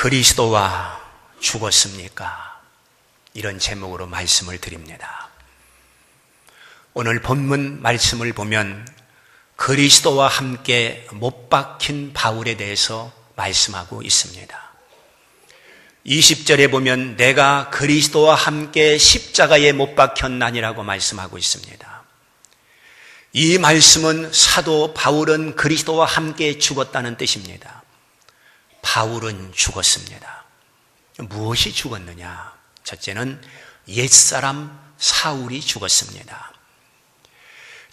그리스도와 죽었습니까? 이런 제목으로 말씀을 드립니다. 오늘 본문 말씀을 보면 그리스도와 함께 못 박힌 바울에 대해서 말씀하고 있습니다. 20절에 보면 내가 그리스도와 함께 십자가에 못 박혔나니라고 말씀하고 있습니다. 이 말씀은 사도 바울은 그리스도와 함께 죽었다는 뜻입니다. 바울은 죽었습니다. 무엇이 죽었느냐? 첫째는 옛사람 사울이 죽었습니다.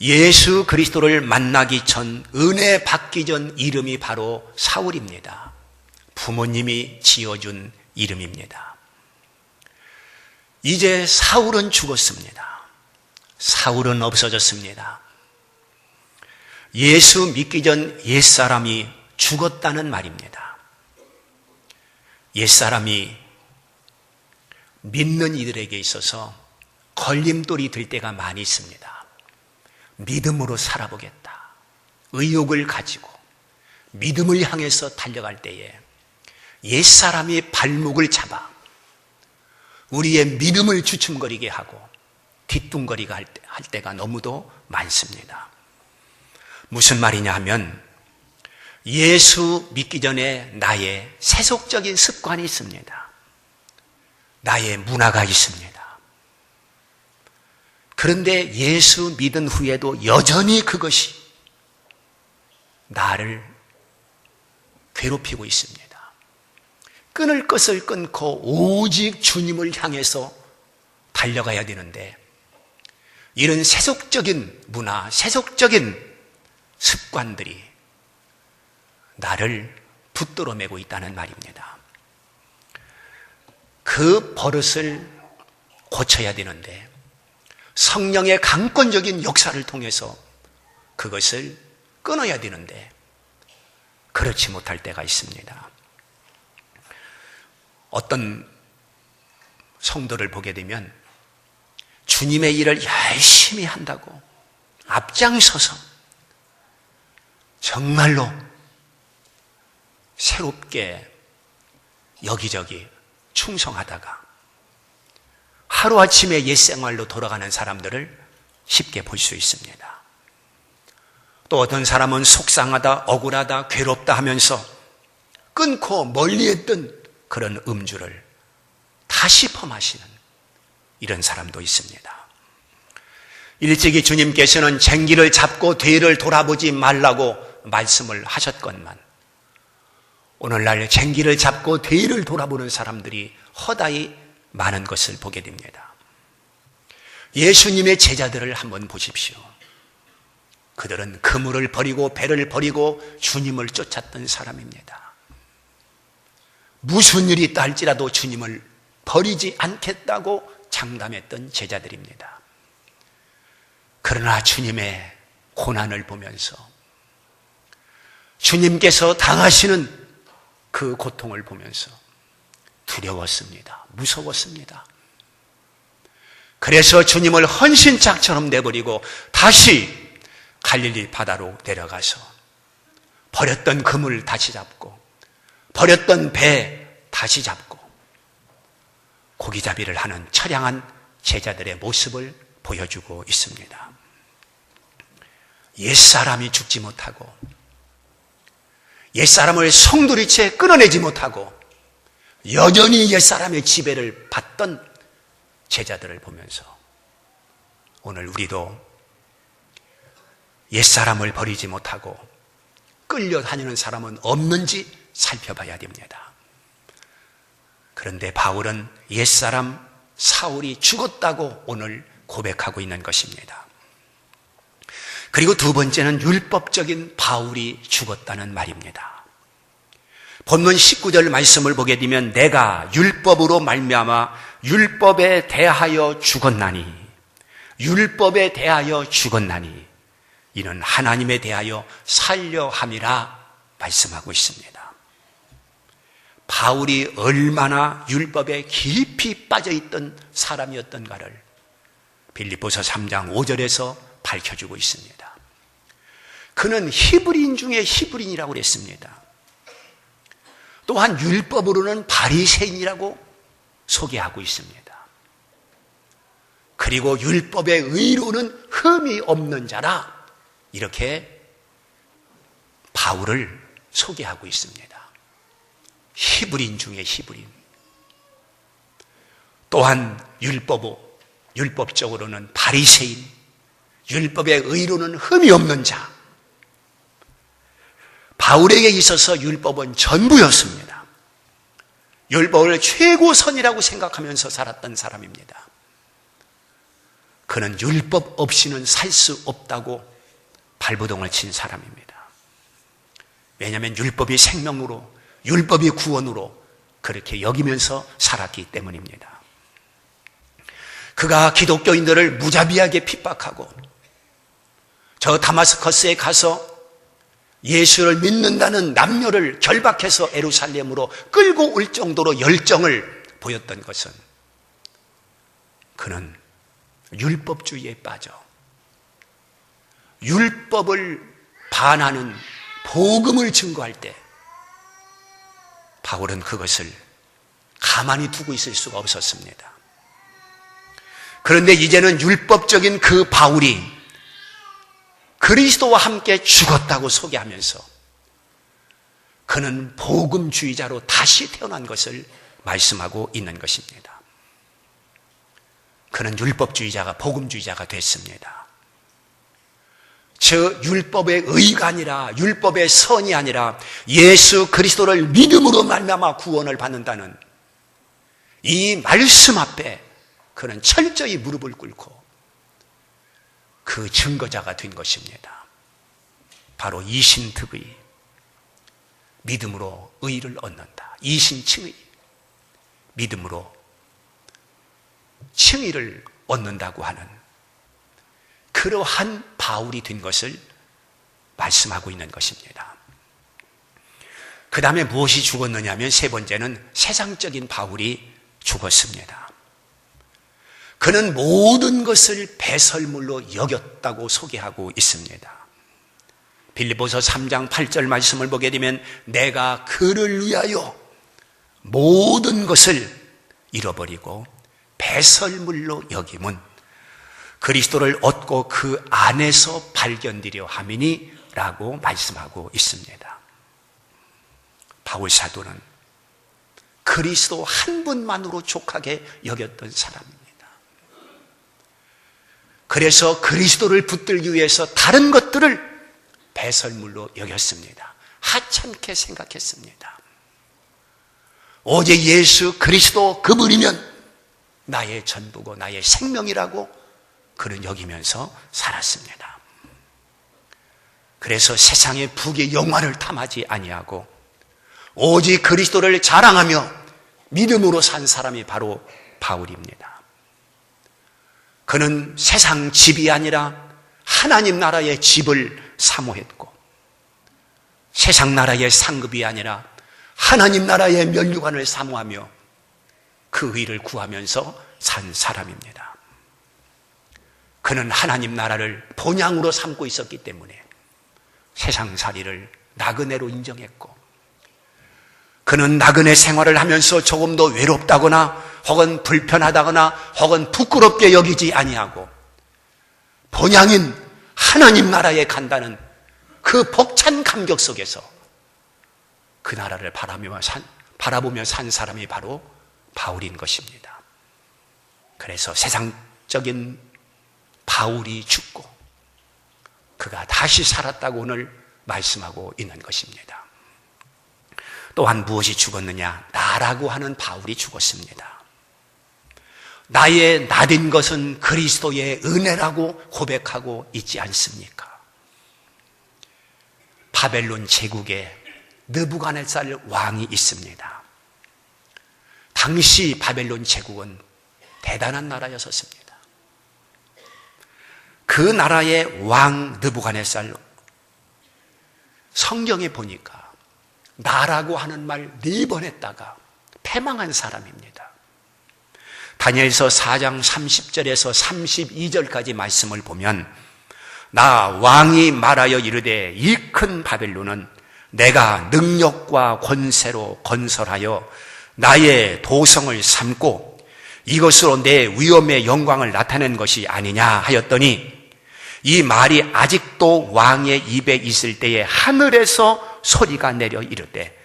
예수 그리스도를 만나기 전, 은혜 받기 전 이름이 바로 사울입니다. 부모님이 지어준 이름입니다. 이제 사울은 죽었습니다. 사울은 없어졌습니다. 예수 믿기 전 옛사람이 죽었다는 말입니다. 옛사람이 믿는 이들에게 있어서 걸림돌이 될 때가 많이 있습니다. 믿음으로 살아보겠다. 의욕을 가지고 믿음을 향해서 달려갈 때에 옛사람이 발목을 잡아 우리의 믿음을 주춤거리게 하고 뒤뚱거리게 할 때가 너무도 많습니다. 무슨 말이냐 하면 예수 믿기 전에 나의 세속적인 습관이 있습니다. 나의 문화가 있습니다. 그런데 예수 믿은 후에도 여전히 그것이 나를 괴롭히고 있습니다. 끊을 것을 끊고 오직 주님을 향해서 달려가야 되는데 이런 세속적인 문화, 세속적인 습관들이 나를 붙들어 매고 있다는 말입니다. 그 버릇을 고쳐야 되는데 성령의 강권적인 역사를 통해서 그것을 끊어야 되는데 그렇지 못할 때가 있습니다. 어떤 성도를 보게 되면 주님의 일을 열심히 한다고 앞장서서 정말로 새롭게 여기저기 충성하다가 하루아침에 옛생활로 돌아가는 사람들을 쉽게 볼 수 있습니다. 또 어떤 사람은 속상하다, 억울하다, 괴롭다 하면서 끊고 멀리했던 그런 음주를 다시 퍼마시는 이런 사람도 있습니다. 일찍이 주님께서는 쟁기를 잡고 뒤를 돌아보지 말라고 말씀을 하셨건만 오늘날 쟁기를 잡고 뒤를 돌아보는 사람들이 허다히 많은 것을 보게 됩니다. 예수님의 제자들을 한번 보십시오. 그들은 그물을 버리고 배를 버리고 주님을 쫓았던 사람입니다. 무슨 일이 있다 할지라도 주님을 버리지 않겠다고 장담했던 제자들입니다. 그러나 주님의 고난을 보면서 주님께서 당하시는 그 고통을 보면서 두려웠습니다. 무서웠습니다. 그래서 주님을 헌신짝처럼 내버리고 다시 갈릴리 바다로 내려가서 버렸던 그물 다시 잡고 버렸던 배 다시 잡고 고기잡이를 하는 처량한 제자들의 모습을 보여주고 있습니다. 옛사람이 죽지 못하고 옛사람을 송두리째 끊어내지 못하고 여전히 옛사람의 지배를 받던 제자들을 보면서 오늘 우리도 옛사람을 버리지 못하고 끌려다니는 사람은 없는지 살펴봐야 됩니다. 그런데 바울은 옛사람 사울이 죽었다고 오늘 고백하고 있는 것입니다. 그리고 두 번째는 율법적인 바울이 죽었다는 말입니다. 본문 19절 말씀을 보게 되면 내가 율법으로 말미암아 율법에 대하여 죽었나니 율법에 대하여 죽었나니 이는 하나님에 대하여 살려 함이라 말씀하고 있습니다. 바울이 얼마나 율법에 깊이 빠져있던 사람이었던가를 빌립보서 3장 5절에서 밝혀주고 있습니다. 그는 히브리인 중에 히브리인이라고 그랬습니다. 또한 율법으로는 바리새인이라고 소개하고 있습니다. 그리고 율법의 의로는 흠이 없는 자라, 이렇게 바울을 소개하고 있습니다. 히브리인 중에 히브리인. 또한 율법적으로는 바리새인, 율법의 의로는 흠이 없는 자. 바울에게 있어서 율법은 전부였습니다. 율법을 최고선이라고 생각하면서 살았던 사람입니다. 그는 율법 없이는 살 수 없다고 발버둥을 친 사람입니다. 왜냐하면 율법이 생명으로, 율법이 구원으로 그렇게 여기면서 살았기 때문입니다. 그가 기독교인들을 무자비하게 핍박하고 저 다마스커스에 가서 예수를 믿는다는 남녀를 결박해서 예루살렘으로 끌고 올 정도로 열정을 보였던 것은 그는 율법주의에 빠져 율법을 반하는 복음을 증거할 때 바울은 그것을 가만히 두고 있을 수가 없었습니다. 그런데 이제는 율법적인 그 바울이 그리스도와 함께 죽었다고 소개하면서 그는 복음주의자로 다시 태어난 것을 말씀하고 있는 것입니다. 그는 율법주의자가 복음주의자가 됐습니다. 즉 율법의 의가 아니라, 율법의 선이 아니라 예수 그리스도를 믿음으로 말미암아 구원을 받는다는 이 말씀 앞에 그는 철저히 무릎을 꿇고 그 증거자가 된 것입니다. 바로 이신득의, 믿음으로 의를 얻는다. 이신칭의, 믿음으로 칭의를 얻는다고 하는 그러한 바울이 된 것을 말씀하고 있는 것입니다. 그 다음에 무엇이 죽었느냐 하면 세 번째는 세상적인 바울이 죽었습니다. 그는 모든 것을 배설물로 여겼다고 소개하고 있습니다. 빌립보서 3장 8절 말씀을 보게 되면 내가 그를 위하여 모든 것을 잃어버리고 배설물로 여김은 그리스도를 얻고 그 안에서 발견되려 함이니 라고 말씀하고 있습니다. 바울 사도는 그리스도 한 분만으로 족하게 여겼던 사람입니다. 그래서 그리스도를 붙들기 위해서 다른 것들을 배설물로 여겼습니다. 하찮게 생각했습니다. 오직 예수 그리스도 그분이면 나의 전부고 나의 생명이라고 그는 여기면서 살았습니다. 그래서 세상의 부귀 영화를 탐하지 아니하고 오직 그리스도를 자랑하며 믿음으로 산 사람이 바로 바울입니다. 그는 세상 집이 아니라 하나님 나라의 집을 사모했고 세상 나라의 상급이 아니라 하나님 나라의 면류관을 사모하며 그 의를 구하면서 산 사람입니다. 그는 하나님 나라를 본향으로 삼고 있었기 때문에 세상살이를 나그네로 인정했고 그는 나그네 생활을 하면서 조금 더 외롭다거나 혹은 불편하다거나 혹은 부끄럽게 여기지 아니하고 본향인 하나님 나라에 간다는 그 벅찬 감격 속에서 그 나라를 바라보며 산 사람이 바로 바울인 것입니다. 그래서 세상적인 바울이 죽고 그가 다시 살았다고 오늘 말씀하고 있는 것입니다. 또한 무엇이 죽었느냐? 나라고 하는 바울이 죽었습니다. 나의 나된 것은 그리스도의 은혜라고 고백하고 있지 않습니까? 바벨론 제국에 느부갓네살 왕이 있습니다. 당시 바벨론 제국은 대단한 나라였었습니다. 그 나라의 왕 느부갓네살, 성경에 보니까 나라고 하는 말 4번 했다가 패망한 사람입니다. 다니엘서 4장 30절에서 32절까지 말씀을 보면 나 왕이 말하여 이르되 이 큰 바벨론은 내가 능력과 권세로 건설하여 나의 도성을 삼고 이것으로 내 위엄의 영광을 나타낸 것이 아니냐 하였더니 이 말이 아직도 왕의 입에 있을 때에 하늘에서 소리가 내려 이르되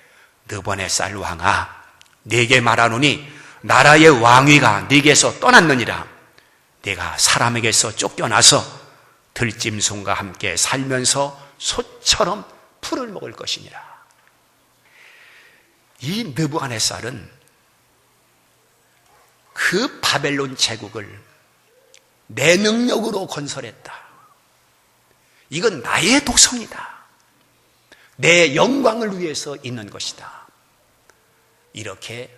느부갓네살 왕아 네게 말하노니 나라의 왕위가 네게서 떠났느니라. 네가 사람에게서 쫓겨나서 들짐승과 함께 살면서 소처럼 풀을 먹을 것이니라. 이 느부갓네살은 그 바벨론 제국을 내 능력으로 건설했다. 이건 나의 도성이다. 내 영광을 위해서 있는 것이다. 이렇게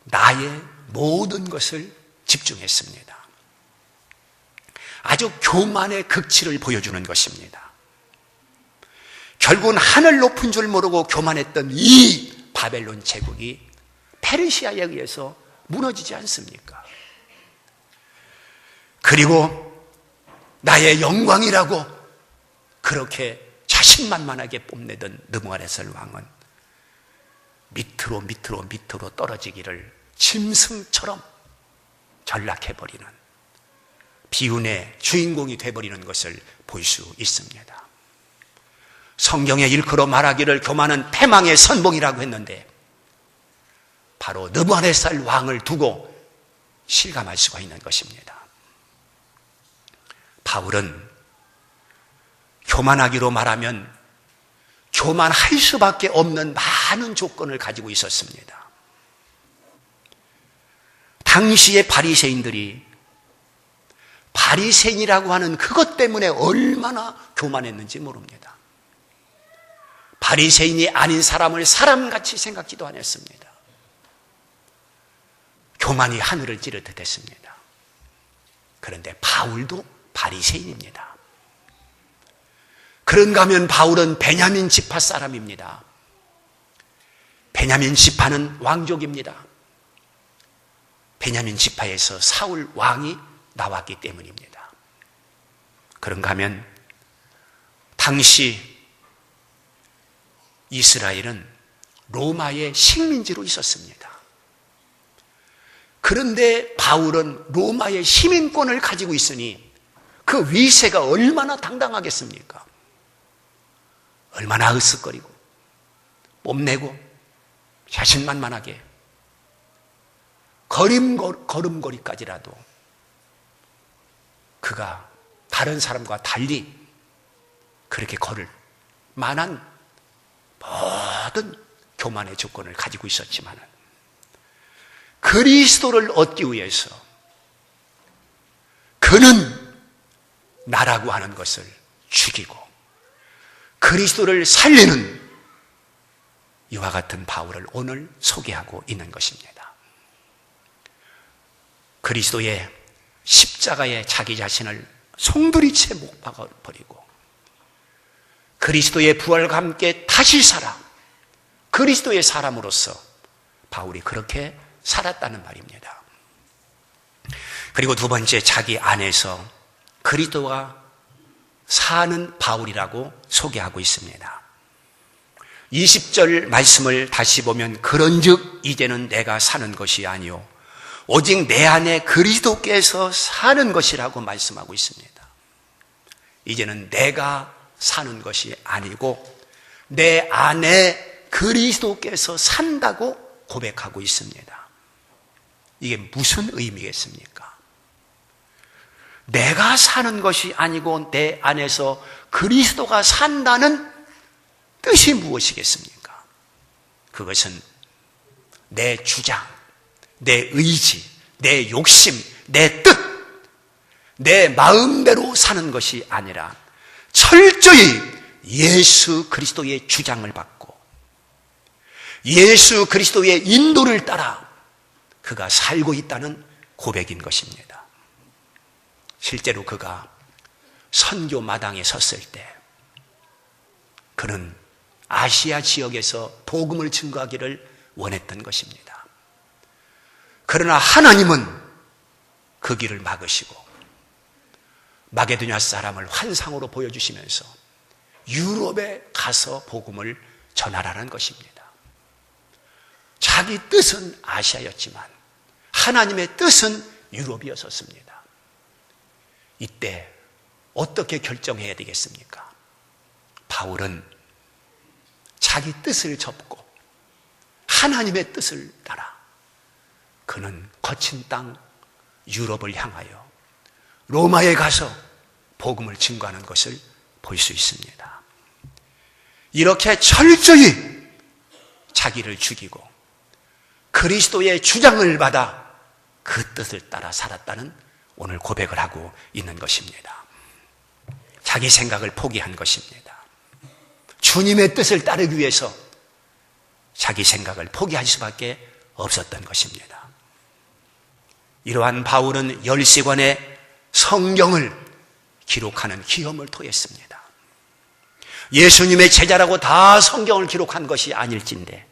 나의 모든 것을 집중했습니다. 아주 교만의 극치를 보여주는 것입니다. 결국은 하늘 높은 줄 모르고 교만했던 이 바벨론 제국이 페르시아에 의해서 무너지지 않습니까? 그리고 나의 영광이라고 그렇게 자신만만하게 뽐내던 느부갓네살 왕은 밑으로 떨어지기를 짐승처럼 전락해버리는 비운의 주인공이 되어버리는 것을 볼 수 있습니다. 성경에 일컬어 말하기를 교만은 패망의 선봉이라고 했는데 바로 느부갓네살 왕을 두고 실감할 수가 있는 것입니다. 바울은 교만하기로 말하면 교만할 수밖에 없는 많은 조건을 가지고 있었습니다. 당시의 바리새인들이 바리새인이라고 하는 그것 때문에 얼마나 교만했는지 모릅니다. 바리새인이 아닌 사람을 사람같이 생각지도 않았습니다. 교만이 하늘을 찌르듯 했습니다. 그런데 바울도 바리새인입니다. 그런가 하면 바울은 베냐민 지파 사람입니다. 베냐민 지파는 왕족입니다. 베냐민 지파에서 사울 왕이 나왔기 때문입니다. 그런가 하면 당시 이스라엘은 로마의 식민지로 있었습니다. 그런데 바울은 로마의 시민권을 가지고 있으니 그 위세가 얼마나 당당하겠습니까? 얼마나 으쓱거리고 뽐내고 자신만만하게 걸음걸이까지라도 그가 다른 사람과 달리 그렇게 걸을 만한 모든 교만의 조건을 가지고 있었지만 그리스도를 얻기 위해서 그는 나라고 하는 것을 죽이고 그리스도를 살리는 이와 같은 바울을 오늘 소개하고 있는 것입니다. 그리스도의 십자가에 자기 자신을 송두리째 못 박아버리고 그리스도의 부활과 함께 다시 살아 그리스도의 사람으로서 바울이 그렇게 살았다는 말입니다. 그리고 두 번째, 자기 안에서 그리스도가 사는 바울이라고 소개하고 있습니다. 20절 말씀을 다시 보면 그런즉 이제는 내가 사는 것이 아니요 오직 내 안에 그리스도께서 사는 것이라고 말씀하고 있습니다. 이제는 내가 사는 것이 아니고 내 안에 그리스도께서 산다고 고백하고 있습니다. 이게 무슨 의미겠습니까? 내가 사는 것이 아니고 내 안에서 그리스도가 산다는 뜻이 무엇이겠습니까? 그것은 내 주장, 내 의지, 내 욕심, 내 뜻, 내 마음대로 사는 것이 아니라 철저히 예수 그리스도의 주장을 받고 예수 그리스도의 인도를 따라 그가 살고 있다는 고백인 것입니다. 실제로 그가 선교 마당에 섰을 때 그는 아시아 지역에서 복음을 증거하기를 원했던 것입니다. 그러나 하나님은 그 길을 막으시고 마게도냐 사람을 환상으로 보여주시면서 유럽에 가서 복음을 전하라는 것입니다. 자기 뜻은 아시아였지만 하나님의 뜻은 유럽이었었습니다. 이때 어떻게 결정해야 되겠습니까? 바울은 자기 뜻을 접고 하나님의 뜻을 따라 그는 거친 땅 유럽을 향하여 로마에 가서 복음을 증거하는 것을 볼 수 있습니다. 이렇게 철저히 자기를 죽이고 그리스도의 주장을 받아 그 뜻을 따라 살았다는 오늘 고백을 하고 있는 것입니다. 자기 생각을 포기한 것입니다. 주님의 뜻을 따르기 위해서 자기 생각을 포기할 수밖에 없었던 것입니다. 이러한 바울은 10시간의 성경을 기록하는 기염을 토했습니다. 예수님의 제자라고 다 성경을 기록한 것이 아닐진데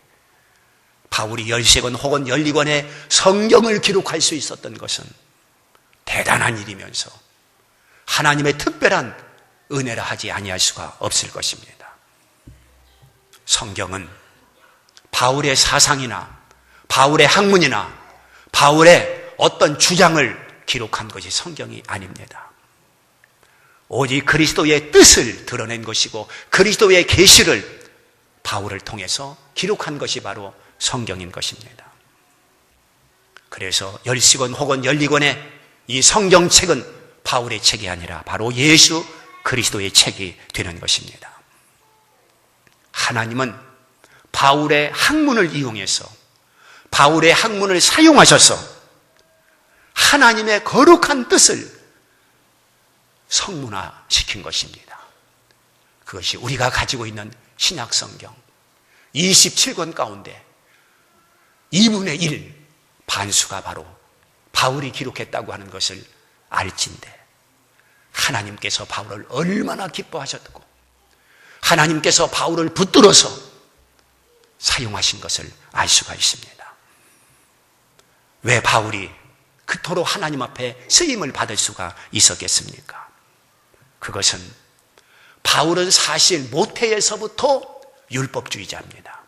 바울이 10권 혹은 12권의 성경을 기록할 수 있었던 것은 대단한 일이면서 하나님의 특별한 은혜라 하지 아니할 수가 없을 것입니다. 성경은 바울의 사상이나 바울의 학문이나 바울의 어떤 주장을 기록한 것이 성경이 아닙니다. 오직 그리스도의 뜻을 드러낸 것이고 그리스도의 계시를 바울을 통해서 기록한 것이 바로 성경인 것입니다. 그래서 10권 혹은 12권의 이 성경책은 바울의 책이 아니라 바로 예수 그리스도의 책이 되는 것입니다. 하나님은 바울의 학문을 이용해서 바울의 학문을 사용하셔서 하나님의 거룩한 뜻을 성문화시킨 것입니다. 그것이 우리가 가지고 있는 신약성경 27권 가운데 2분의 1 반수가 바로 바울이 기록했다고 하는 것을 알진대 하나님께서 바울을 얼마나 기뻐하셨고 하나님께서 바울을 붙들어서 사용하신 것을 알 수가 있습니다. 왜 바울이 그토록 하나님 앞에 쓰임을 받을 수가 있었겠습니까? 그것은 바울은 사실 모태에서부터 율법주의자입니다.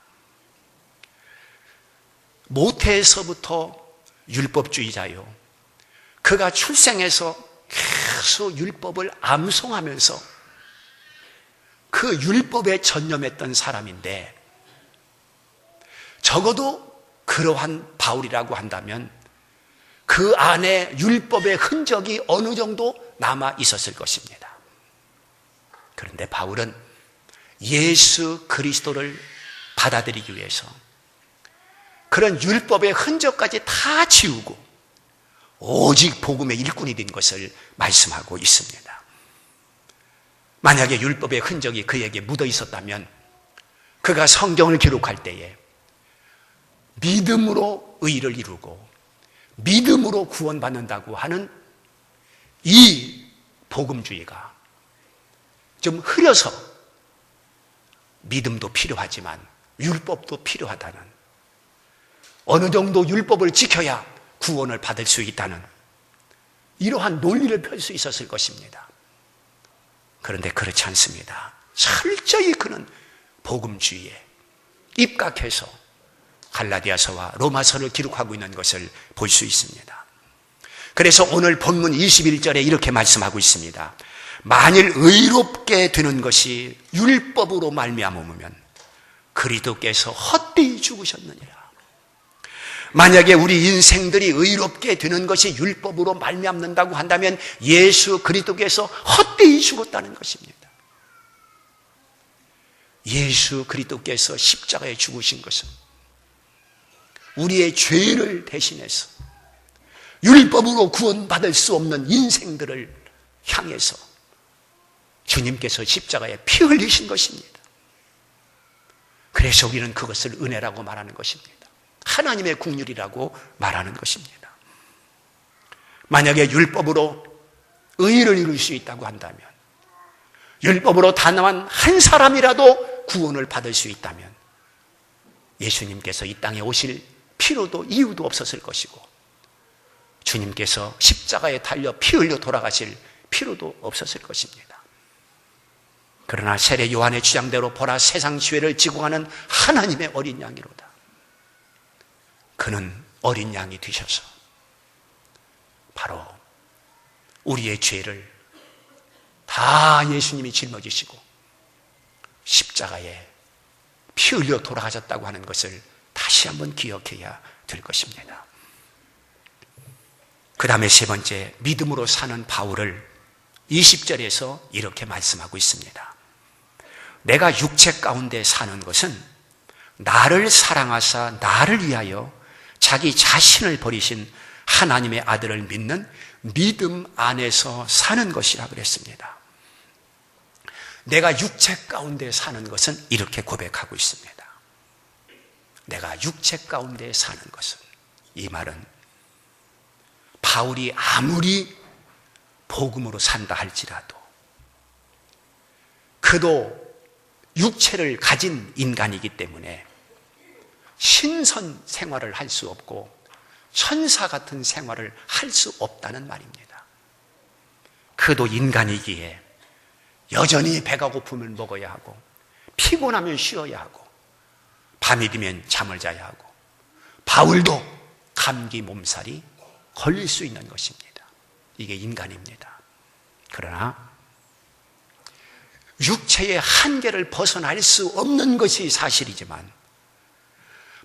모태에서부터 율법주의자요. 그가 출생해서 계속 율법을 암송하면서 그 율법에 전념했던 사람인데 적어도 그러한 바울이라고 한다면 그 안에 율법의 흔적이 어느 정도 남아 있었을 것입니다. 그런데 바울은 예수 그리스도를 받아들이기 위해서 그런 율법의 흔적까지 다 지우고 오직 복음의 일꾼이 된 것을 말씀하고 있습니다. 만약에 율법의 흔적이 그에게 묻어 있었다면 그가 성경을 기록할 때에 믿음으로 의를 이루고 믿음으로 구원받는다고 하는 이 복음주의가 좀 흐려서 믿음도 필요하지만 율법도 필요하다는 어느 정도 율법을 지켜야 구원을 받을 수 있다는 이러한 논리를 펼 수 있었을 것입니다. 그런데 그렇지 않습니다. 철저히 그는 복음주의에 입각해서 갈라디아서와 로마서를 기록하고 있는 것을 볼 수 있습니다. 그래서 오늘 본문 21절에 이렇게 말씀하고 있습니다. 만일 의롭게 되는 것이 율법으로 말미암으면 그리스도께서 헛되이 죽으셨느니라. 만약에 우리 인생들이 의롭게 되는 것이 율법으로 말미암는다고 한다면 예수 그리스도께서 헛되이 죽었다는 것입니다. 예수 그리스도께서 십자가에 죽으신 것은 우리의 죄를 대신해서 율법으로 구원받을 수 없는 인생들을 향해서 주님께서 십자가에 피 흘리신 것입니다. 그래서 우리는 그것을 은혜라고 말하는 것입니다. 하나님의 긍휼이라고 말하는 것입니다. 만약에 율법으로 의를 이룰 수 있다고 한다면 율법으로 단 한 사람이라도 구원을 받을 수 있다면 예수님께서 이 땅에 오실 필요도 이유도 없었을 것이고 주님께서 십자가에 달려 피 흘려 돌아가실 필요도 없었을 것입니다. 그러나 세례 요한의 주장대로 보라 세상 죄를 지고 가는 하나님의 어린 양이로다. 그는 어린 양이 되셔서 바로 우리의 죄를 다 예수님이 짊어지시고 십자가에 피 흘려 돌아가셨다고 하는 것을 다시 한번 기억해야 될 것입니다. 그 다음에 세 번째, 믿음으로 사는 바울을 20절에서 이렇게 말씀하고 있습니다. 내가 육체 가운데 사는 것은 나를 사랑하사 나를 위하여 자기 자신을 버리신 하나님의 아들을 믿는 믿음 안에서 사는 것이라 그랬습니다. 내가 육체 가운데 사는 것은 이렇게 고백하고 있습니다. 내가 육체 가운데 사는 것은, 이 말은 바울이 아무리 복음으로 산다 할지라도 그도 육체를 가진 인간이기 때문에 신선 생활을 할 수 없고 천사 같은 생활을 할 수 없다는 말입니다. 그도 인간이기에 여전히 배가 고프면 먹어야 하고 피곤하면 쉬어야 하고 밤이 되면 잠을 자야 하고 바울도 감기 몸살이 걸릴 수 있는 것입니다. 이게 인간입니다. 그러나 육체의 한계를 벗어날 수 없는 것이 사실이지만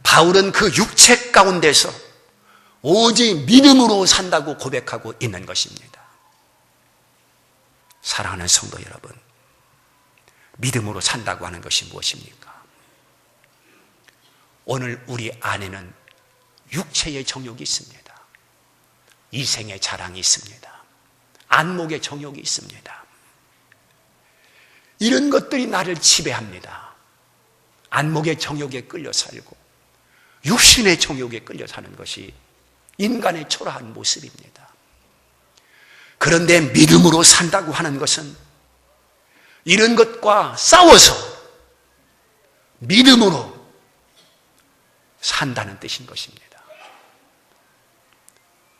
바울은 그 육체 가운데서 오직 믿음으로 산다고 고백하고 있는 것입니다. 사랑하는 성도 여러분, 믿음으로 산다고 하는 것이 무엇입니까? 오늘 우리 안에는 육체의 정욕이 있습니다. 이생의 자랑이 있습니다. 안목의 정욕이 있습니다. 이런 것들이 나를 지배합니다. 안목의 정욕에 끌려 살고 육신의 정욕에 끌려 사는 것이 인간의 초라한 모습입니다. 그런데 믿음으로 산다고 하는 것은 이런 것과 싸워서 믿음으로 산다는 뜻인 것입니다.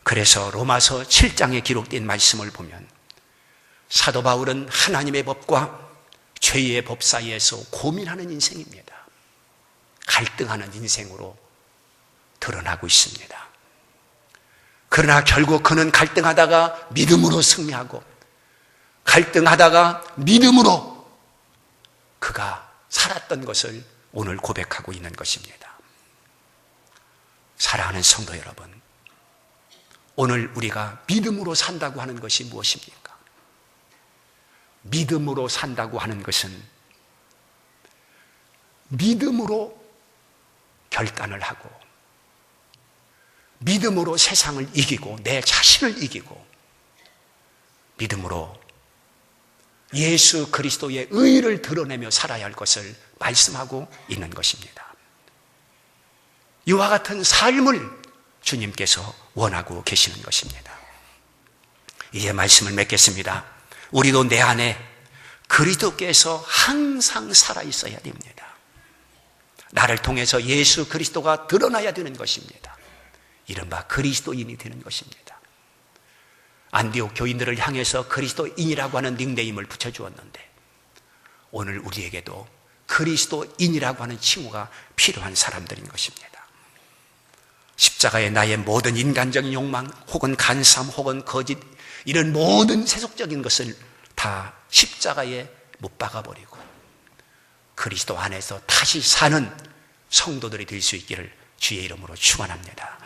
그래서 로마서 7장에 기록된 말씀을 보면 사도 바울은 하나님의 법과 죄의 법 사이에서 고민하는 인생입니다. 갈등하는 인생으로 드러나고 있습니다. 그러나 결국 그는 갈등하다가 믿음으로 승리하고 갈등하다가 믿음으로 그가 살았던 것을 오늘 고백하고 있는 것입니다. 사랑하는 성도 여러분, 오늘 우리가 믿음으로 산다고 하는 것이 무엇입니까? 믿음으로 산다고 하는 것은 믿음으로 결단을 하고 믿음으로 세상을 이기고 내 자신을 이기고 믿음으로 예수 그리스도의 의를 드러내며 살아야 할 것을 말씀하고 있는 것입니다. 이와 같은 삶을 주님께서 원하고 계시는 것입니다. 이제 말씀을 맺겠습니다. 우리도 내 안에 그리스도께서 항상 살아있어야 됩니다. 나를 통해서 예수 그리스도가 드러나야 되는 것입니다. 이른바 그리스도인이 되는 것입니다. 안디옥 교인들을 향해서 그리스도인이라고 하는 닉네임을 붙여주었는데 오늘 우리에게도 그리스도인이라고 하는 칭호가 필요한 사람들인 것입니다. 십자가에 나의 모든 인간적인 욕망 혹은 간삼 혹은 거짓 이런 모든 세속적인 것을 다 십자가에 못 박아버리고 그리스도 안에서 다시 사는 성도들이 될 수 있기를 주의 이름으로 축원합니다.